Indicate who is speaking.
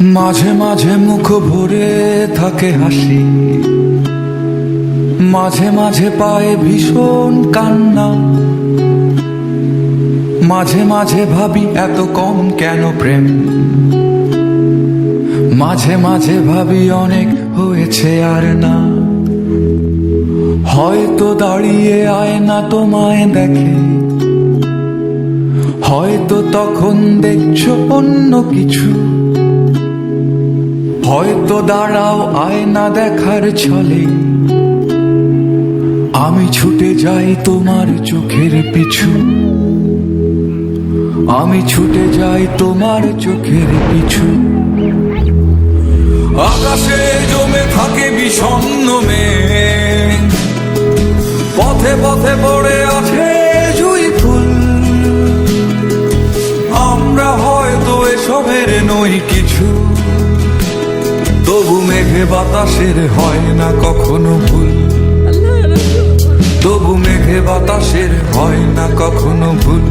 Speaker 1: মাঝে মাঝে মুখ ভরে থাকে হাসি, মাঝে মাঝে পায়ে ভীষণ কান্না। মাঝে মাঝে ভাবি এত কম কেন প্রেম, মাঝে মাঝে ভাবি অনেক হয়েছে আর না। হয়তো দাঁড়িয়ে আয়না তোমায় দেখে, হয়তো তখন দেখছো অন্য কিছু। হয়তো দাঁড়াও আয়না দেখার ছলে, আমি ছুটে যাই তোমার চোখের পিছু। আমি ছুটে যাই তোমার চোখের পিছু। আকাশে জমে থাকে বিষণ্ণ মেঘ, পথে পথে পড়ে আছে জুঁই ফুল। আমরা হয়তো এসবের নই কিছু, তবু মেঘে বাতাসের হয় না কখনো ভুল। তবু মেঘে বাতাসের হয় না কখনো ভুল।